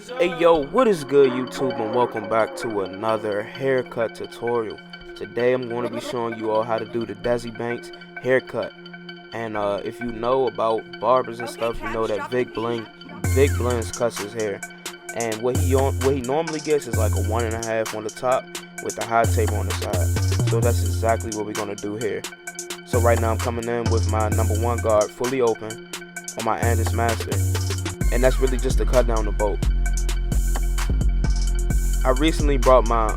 Hey yo, what is good YouTube, and welcome back to another haircut tutorial. Today I'm going to be showing you all how to do the Desi Banks haircut. And if you know about barbers and stuff, you know that Vic Blends cuts his hair. And what he normally gets is like a 1.5 on the top with the high taper on the side. So that's exactly what we're gonna do here. So right now I'm coming in with my #1 guard fully open on my Andis Master, and that's really just to cut down the bolt. I recently brought my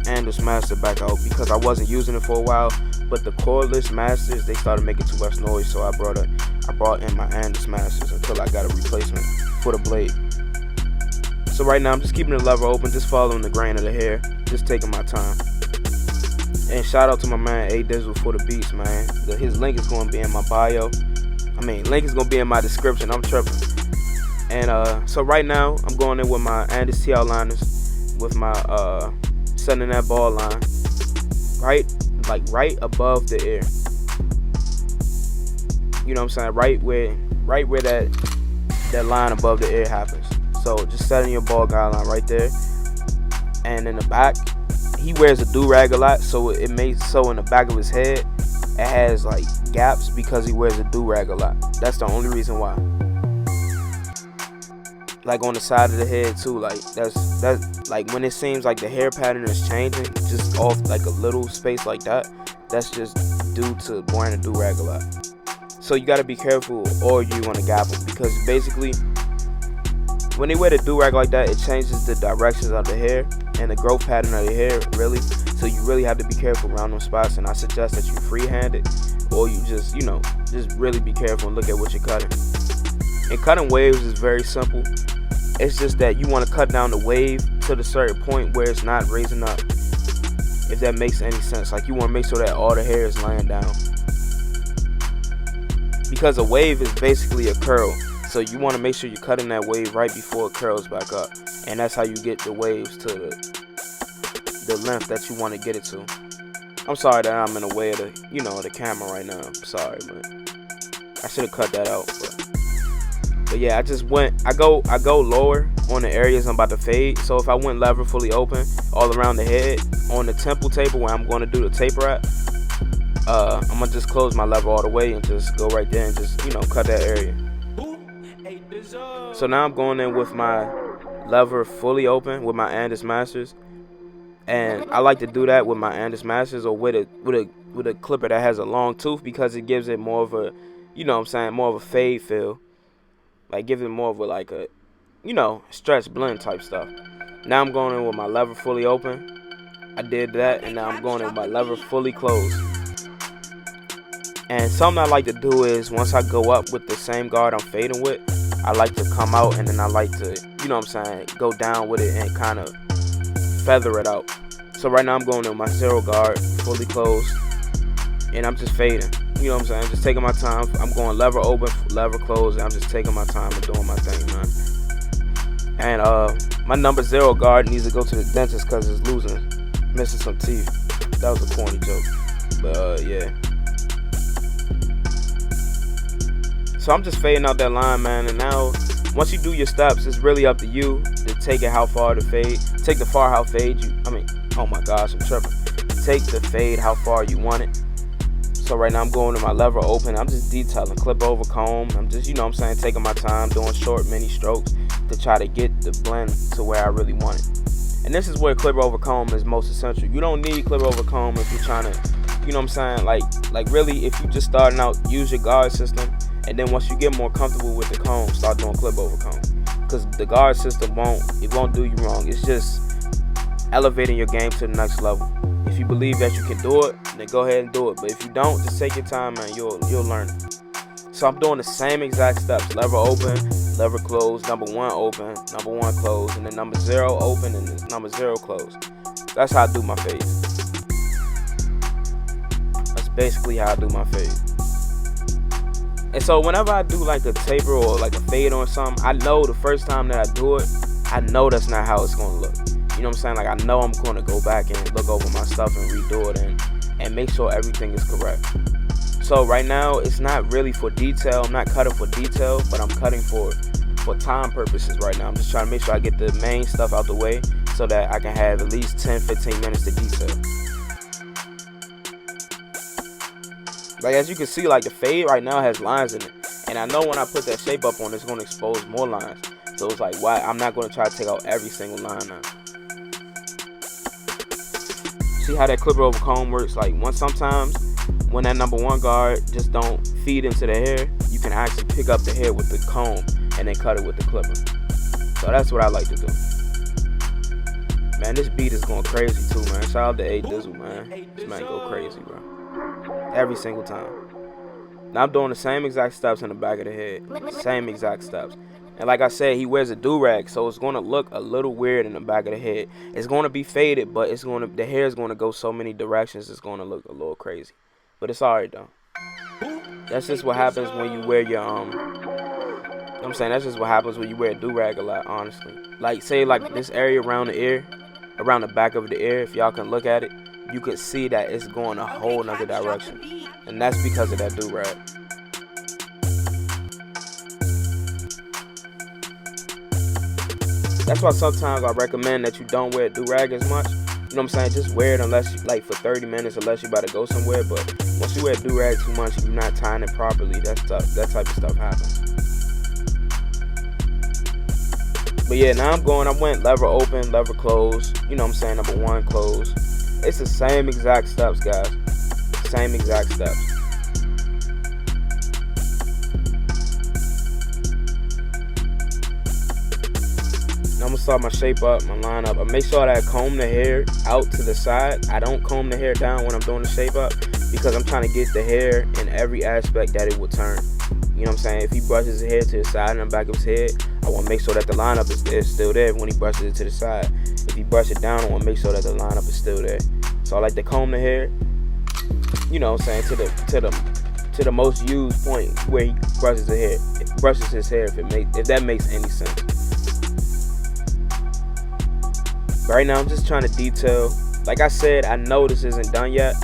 Andis Master back out because I wasn't using it for a while, but the cordless Masters, they started making too much noise, so I brought in my Andis Masters until I got a replacement for the blade. So right now I'm just keeping the lever open, just following the grain of the hair, just taking my time. And shout out to my man Desi for the beats, man. His link is going to be in my bio. Link is going to be in my description. I'm tripping. And so right now I'm going in with my Andis TL liners, with my setting that ball line right above the ear. You know what I'm saying? Right where that line above the ear happens. So just setting your ball guideline right there. And in the back, he wears a do-rag a lot, so it makes so in the back of his head it has like gaps because he wears a do-rag a lot. That's the only reason why. Like on the side of the head too, like that's like when it seems like the hair pattern is changing just off like a little space like that, that's just due to wearing a do-rag a lot. So you got to be careful, or you want to gap them, because basically when they wear the do-rag like that, it changes the directions of the hair and the growth pattern of the hair, really. So you really have to be careful around those spots, and I suggest that you freehand it, or you just really be careful and look at what you're cutting. And cutting waves is very simple. It's just that you want to cut down the wave to the certain point where it's not raising up, if that makes any sense. Like you want to make sure that all the hair is laying down, because a wave is basically a curl. So you want to make sure you're cutting that wave right before it curls back up, and that's how you get the waves to the length that you want to get it to. I'm sorry that I'm in the way of the camera right now. I'm sorry, but I should have cut that out. But yeah, I go lower on the areas I'm about to fade. So if I went lever fully open all around the head on the temple taper where I'm going to do the taper at, I'm gonna just close my lever all the way and just go right there and just cut that area. So now I'm going in with my lever fully open with my Andis Masters, and I like to do that with my Andis Masters or with a clipper that has a long tooth, because it gives it more of a more of a fade feel. Like give it more of a stretch blend type stuff. Now I'm going in with my lever fully open. I did that, and now I'm going in with my lever fully closed. And something I like to do is, once I go up with the same guard I'm fading with, I like to come out, and then I like to, go down with it and kind of feather it out. So right now I'm going in with my 0 guard fully closed, and I'm just fading. You know what I'm saying? Just taking my time. I'm going lever open, lever closed, and I'm just taking my time and doing my thing, man. And my #0 guard needs to go to the dentist because it's missing some teeth. That was a corny joke, but yeah. So I'm just fading out that line, man. And now, once you do your steps, it's really up to you to take it how far to fade. Take the far how fade you. Oh my gosh, I'm tripping. Take the fade how far you want it. So right now I'm going to my lever open. I'm just detailing, clip over comb. I'm just, taking my time, doing short mini strokes to try to get the blend to where I really want it. And this is where clip over comb is most essential. You don't need clip over comb if you're trying to, like really, if you just starting out, use your guard system. And then once you get more comfortable with the comb, start doing clip over comb. Because the guard system won't do you wrong. It's just elevating your game to the next level. If you believe that you can do it, then go ahead and do it. But if you don't, just take your time, man. You'll learn it. So I'm doing the same exact steps. Lever open, lever close, #1 open, #1 close, and then #0 open and then #0 close. That's how I do my fade. That's basically how I do my fade. And so whenever I do like a taper or like a fade on something, I know the first time that I do it, I know that's not how it's going to look. You know what I'm saying? Like I know I'm going to go back and look over my stuff and redo it and make sure everything is correct. So right now it's not really for detail. I'm not cutting for detail, but I'm cutting for for time purposes right now. I'm just trying to make sure I get the main stuff out the way so that I can have at least 10-15 minutes to detail. Like, as you can see, like, the fade right now has lines in it. And I know when I put that shape up on, it's going to expose more lines. So it's like, why? I'm not going to try to take out every single line now. See how that clipper over comb works? Like, sometimes when that number 1 guard just don't feed into the hair, you can actually pick up the hair with the comb and then cut it with the clipper. So that's what I like to do. Man, this beat is going crazy too, man. Shout out to A Dizzle, man. This man go crazy, bro. Every single time. Now I'm doing the same exact steps in the back of the head. Same exact steps. And like I said, he wears a do-rag, so it's going to look a little weird in the back of the head. It's going to be faded, but the hair is going to go so many directions, it's going to look a little crazy. But it's alright though. That's just what happens when you wear your I'm saying that's just what happens when you wear a do-rag a lot, honestly. Like, say like this area around the ear, around the back of the ear, if y'all can look at it, you could see that it's going a whole nother direction. And that's because of that do-rag. That's why sometimes I recommend that you don't wear a do-rag as much. You know what I'm saying? Just wear it unless you, like, for 30 minutes unless you about to go somewhere. But once you wear a do-rag too much and you're not tying it properly, that type of stuff happens. But yeah, now I went lever open, lever close. You know what I'm saying? Number 1, close. It's the same exact steps, guys. Same exact steps. Now I'm gonna start my shape up, my line up. I make sure that I comb the hair out to the side. I don't comb the hair down when I'm doing the shape up because I'm trying to get the hair in every aspect that it will turn. You know what I'm saying? If he brushes his hair to the side and the back of his head, I want to make sure that the lineup is still there when he brushes it to the side. If he brushes it down, I want to make sure that the lineup is still there. So I like to comb the hair, you know what I'm saying, to the most used point where he brushes his hair, if that makes any sense. Right now I'm just trying to detail. Like I said, I know this isn't done yet.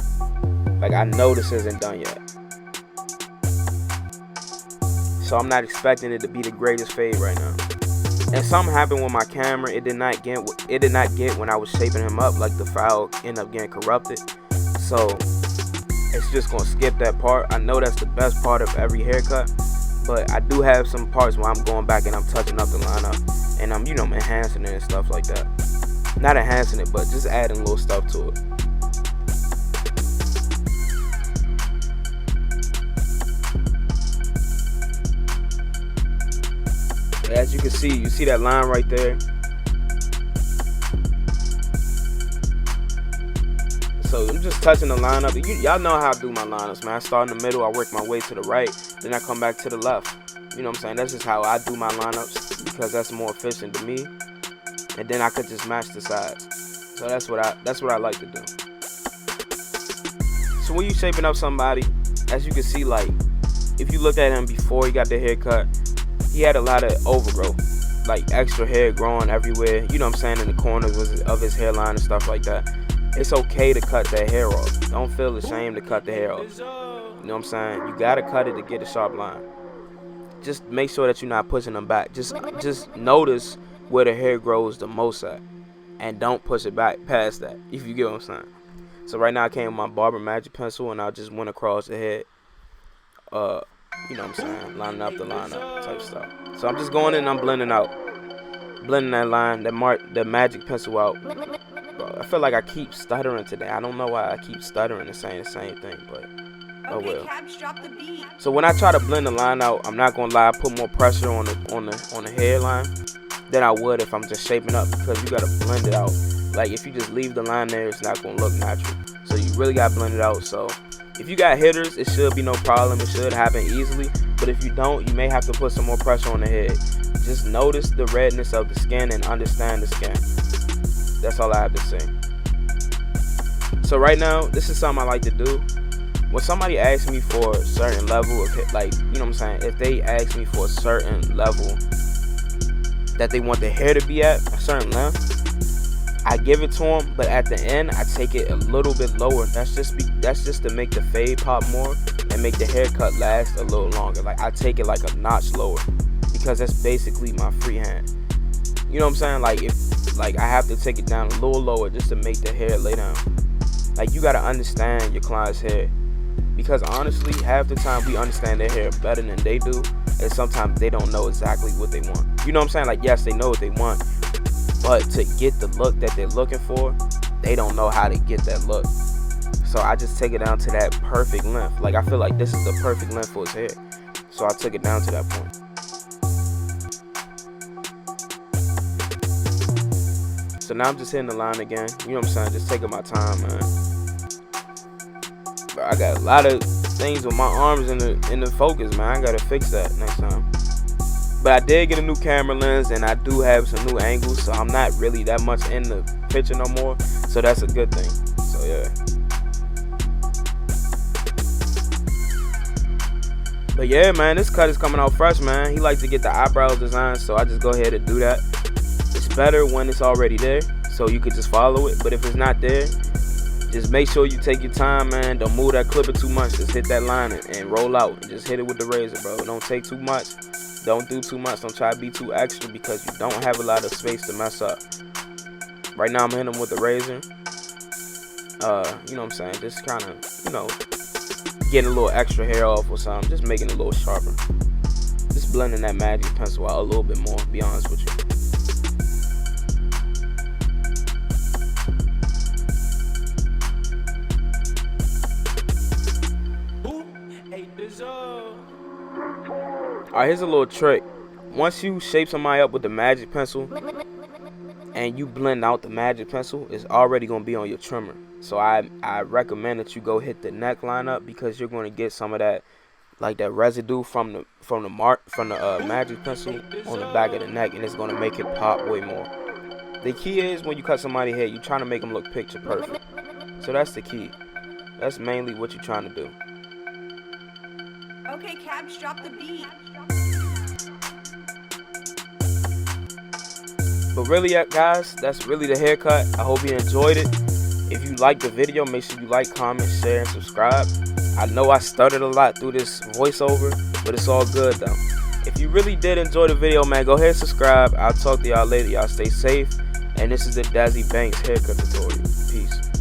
So I'm not expecting it to be the greatest fade right now. And something happened with my camera. It did not get when I was shaping him up. Like, the file ended up getting corrupted. So it's just gonna skip that part. I know that's the best part of every haircut, but I do have some parts where I'm going back and I'm touching up the lineup and I'm, you know, enhancing it and stuff like that. Not enhancing it, but just adding little stuff to it. As you can see, you see that line right there. So I'm just touching the lineup. Y'all know how I do my lineups, man. I start in the middle, I work my way to the right, then I come back to the left. You know what I'm saying? That's just how I do my lineups because that's more efficient to me. And then I could just match the sides. So that's what I like to do. So when you shaping up somebody, as you can see, like, if you look at him before he got the haircut, he had a lot of overgrowth, like extra hair growing everywhere, you know what I'm saying, in the corners of his hairline and stuff like that. It's okay to cut that hair off. Don't feel ashamed to cut the hair off. You know what I'm saying? You gotta cut it to get a sharp line. Just make sure that you're not pushing them back. Just notice where the hair grows the most at, and don't push it back past that, if you get what I'm saying. So right now I came with my Barber magic pencil and I just went across the head. You know what I'm saying, lining up the lineup type stuff. So I'm just going in and I'm blending that line, the magic pencil out. Bro, I feel like I keep stuttering today. I don't know why I keep stuttering and saying the same thing, but oh well. So when I try to blend the line out, I'm not gonna lie, I put more pressure on the hairline than I would if I'm just shaping up, because you gotta blend it out. Like, if you just leave the line there, it's not gonna look natural. So you really gotta blend it out. So if you got hitters, it should be no problem. It should happen easily. But if you don't, you may have to put some more pressure on the head. Just notice the redness of the skin and understand the skin. That's all I have to say. So right now, this is something I like to do. When somebody asks me for a certain level of, like, you know what I'm saying, if they ask me for a certain level that they want the hair to be at, a certain length, I give it to them, but at the end I take it a little bit lower. That's just to make the fade pop more and make the haircut last a little longer. Like, I take it like a notch lower, because that's basically my freehand. You know what I'm saying? Like, if like I have to take it down a little lower just to make the hair lay down. Like, you gotta understand your client's hair, because honestly, half the time we understand their hair better than they do, and sometimes they don't know exactly what they want. You know what I'm saying? Like, yes, they know what they want, but to get the look that they're looking for, they don't know how to get that look. So I just take it down to that perfect length. Like, I feel like this is the perfect length for his hair, so I took it down to that point. So now I'm just hitting the line again. You know what I'm saying? Just taking my time, man. But I got a lot of things with my arms in the focus, man. I gotta fix that next time. But I did get a new camera lens, and I do have some new angles, so I'm not really that much in the picture no more. So that's a good thing. So yeah. But yeah, man, this cut is coming out fresh, man. He likes to get the eyebrows designed, so I just go ahead and do that. It's better when it's already there, so you could just follow it. But if it's not there, just make sure you take your time, man. Don't move that clipper too much. Just hit that line and roll out. And just hit it with the razor, bro. Don't take too much. Don't do too much. Don't try to be too extra, because you don't have a lot of space to mess up. Right now, I'm hitting them with the razor. You know what I'm saying? Just kind of, getting a little extra hair off or something. Just making it a little sharper. Just blending that magic pencil out a little bit more, to be honest with you. Alright, here's a little trick. Once you shape somebody up with the magic pencil and you blend out the magic pencil, it's already going to be on your trimmer. So I recommend that you go hit the neckline up, because you're going to get some of that, like that residue from the magic pencil on the back of the neck, and it's going to make it pop way more. The key is, when you cut somebody's hair, you're trying to make them look picture perfect. So that's the key. That's mainly what you're trying to do. Okay, Cabs, drop the beat. But really, guys, that's really the haircut. I hope you enjoyed it. If you liked the video, make sure you like, comment, share, and subscribe. I know I stuttered a lot through this voiceover, but it's all good though. If you really did enjoy the video, man, go ahead and subscribe. I'll talk to y'all later. Y'all stay safe. And this is the Desi Banks haircut tutorial. Peace.